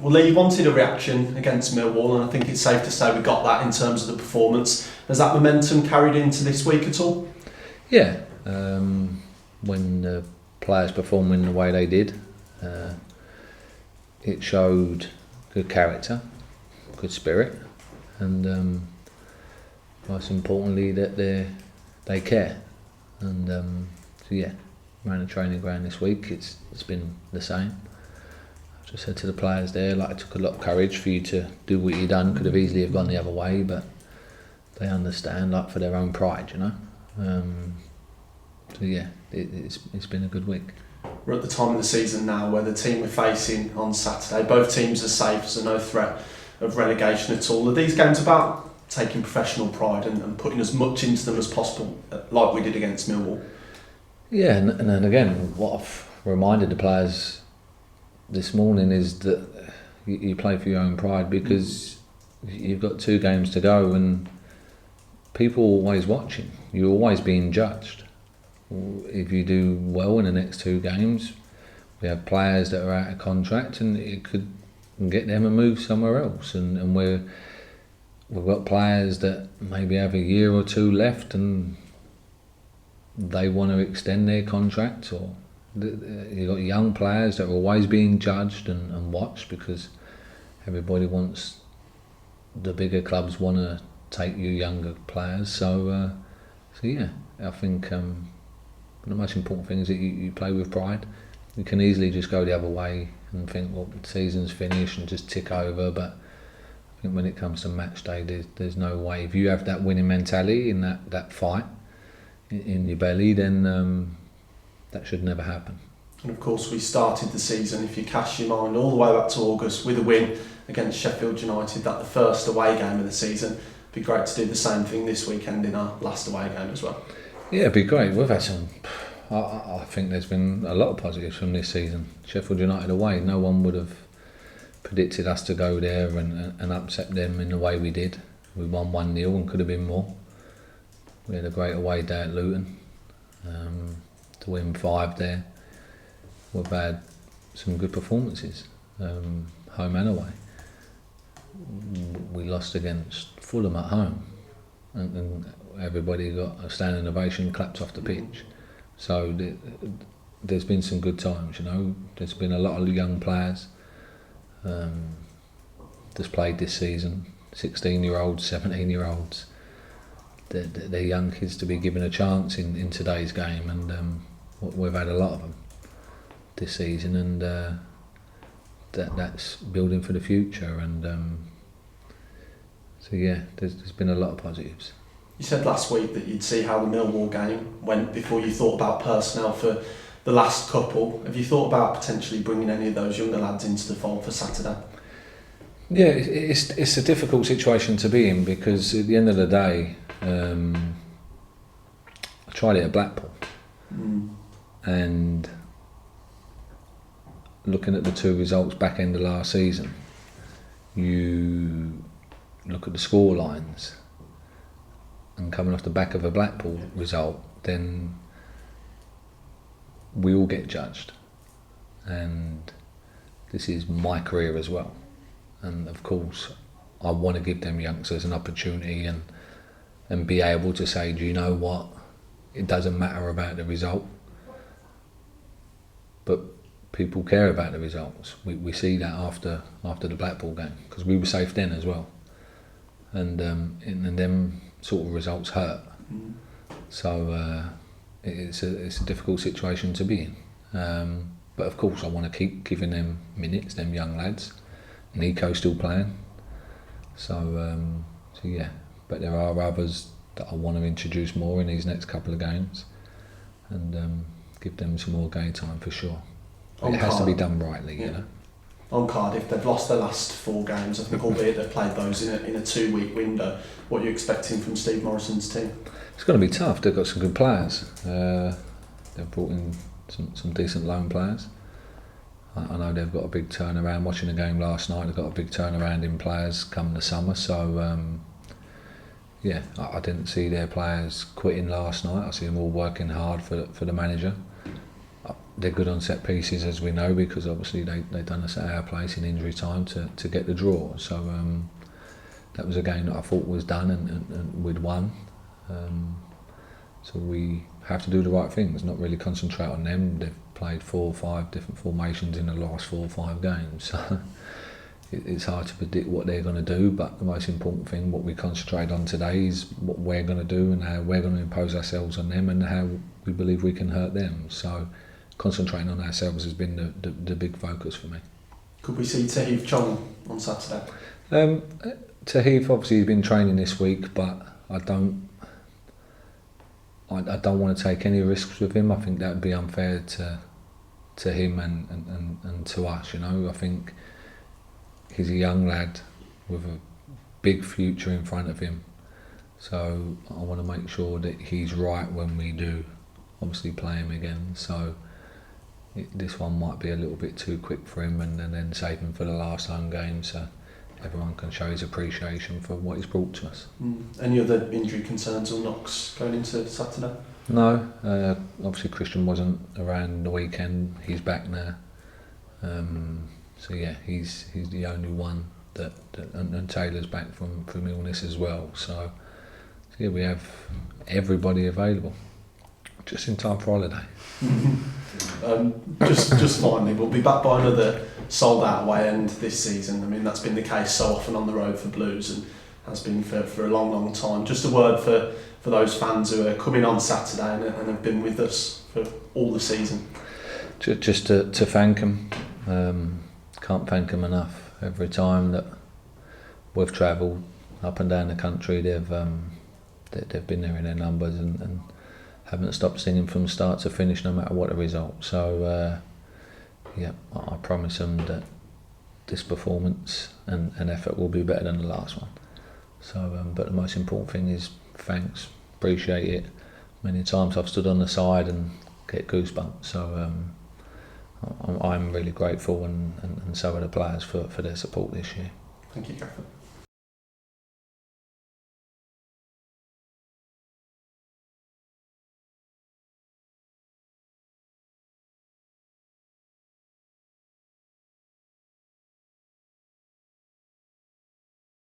Well, Lee, you wanted a reaction against Millwall, and I think it's safe to say we got that in terms of the performance. Has that momentum carried into this week at all? Yeah, when the players performing the way they did, it showed good character, good spirit, and most importantly that they care. And so yeah, around the training ground this week, it's been the same. I just said to the players there, like, it took a lot of courage for you to do what you done. Could have easily have gone the other way, but they understand, like, for their own pride, you know. So yeah, it's been a good week. We're at the time of the season now where the team we're facing on Saturday, both teams are safe, so no threat of relegation at all. Are these games about taking professional pride and putting as much into them as possible, like we did against Millwall? Yeah, and then again, what I've reminded the players this morning is that you play for your own pride, because you've got 2 games to go and people are always watching. You're always being judged. If you do well in the next 2 games, we have players that are out of contract and it could get them a move somewhere else. And we've got players that maybe have a year or 2 left and they want to extend their contract, or you've got young players that are always being judged and watched, because everybody wants, the bigger clubs want to take you younger players. So yeah, I think the most important thing is that you play with pride. You can easily just go the other way and think, well, the season's finished, and just tick over. But I think when it comes to match day, there's no way. If you have that winning mentality in that fight in your belly, then that should never happen. And of course, we started the season, if you cast your mind all the way back to August, with a win against Sheffield United, that the first away game of the season. It'd be great to do the same thing this weekend in our last away game as well. Yeah, it'd be great. We've had some. I think there's been a lot of positives from this season. Sheffield United away, no one would have predicted us to go there and upset them in the way we did. We won 1-0 and could have been more. We had a great away day at Luton. To win 5 there. We've had some good performances, home and away. We lost against Fulham at home, and everybody got a standing ovation, clapped off the pitch. So there's been some good times, you know. There's been a lot of young players that's played this season, 16-year-olds, 17-year-olds. They're young kids to be given a chance in today's game, and we've had a lot of them this season, and that's building for the future. And so yeah, there's been a lot of positives. You said last week that you'd see how the Millwall game went before you thought about personnel for the last couple. Have you thought about potentially bringing any of those younger lads into the fold for Saturday? Yeah, it's a difficult situation to be in, because at the end of the day, I tried it at Blackpool, and looking at the 2 results back end of last season, you look at the score lines, and coming off the back of a Blackpool result, then we all get judged. And this is my career as well. And of course, I want to give them youngsters an opportunity and be able to say, do you know what? It doesn't matter about the result. But people care about the results. We see that after the Blackpool game, because we were safe then as well. And them sort of results hurt. So it's a difficult situation to be in. But of course, I want to keep giving them minutes, them young lads. Nico's still playing. So yeah, but there are others that I want to introduce more in these next couple of games, and give them some more game time for sure. It has to be done rightly, you know. On Cardiff, they've lost their last 4 games, I think, albeit they've played those in a 2-week window. What are you expecting from Steve Morrison's team? It's going to be tough. They've got some good players. They've brought in some decent loan players. I know they've got a big turnaround. Watching the game last night, they've got a big turnaround in players come the summer. So yeah, I didn't see their players quitting last night. I see them all working hard for the manager. they're good on set pieces, as we know, because obviously they done us at our place in injury time to get the draw. So that was a game that I thought was done and we'd won. So we have to do the right things, not really concentrate on them. They've played 4 or 5 different formations in the last 4 or 5 games. So it's hard to predict what they're going to do, but the most important thing, what we concentrate on today, is what we're going to do and how we're going to impose ourselves on them and how we believe we can hurt them. So concentrating on ourselves has been the big focus for me. Could we see Tahith Chong on Saturday? Tahith obviously has been training this week, but I don't want to take any risks with him. I think that would be unfair to him and to us. I think he's a young lad with a big future in front of him. So I want to make sure that he's right when we do obviously play him again. So this one might be a little bit too quick for him, and then save him for the last home game so everyone can show his appreciation for what he's brought to us. Any other injury concerns or knocks going into Saturday? No, obviously Christian wasn't around the weekend. He's back now. So yeah, he's the only one that and Taylor's back from illness as well. So yeah, we have everybody available just in time for holiday. Just finally, we'll be back by another sold out away end this season. I mean, that's been the case so often on the road for Blues and has been for a long time. Just a word for those fans who are coming on Saturday and have been with us for all the season. Just to thank them. Can't thank them enough. Every time that we've travelled up and down the country, they've been there in their numbers and haven't stopped singing from start to finish, no matter what the result. So yeah, I promise them that this performance and effort will be better than the last one. So, but the most important thing is thanks, appreciate it. Many times I've stood on the side and get goosebumps. So I'm really grateful, and so are the players for their support this year. Thank you, Gaffer.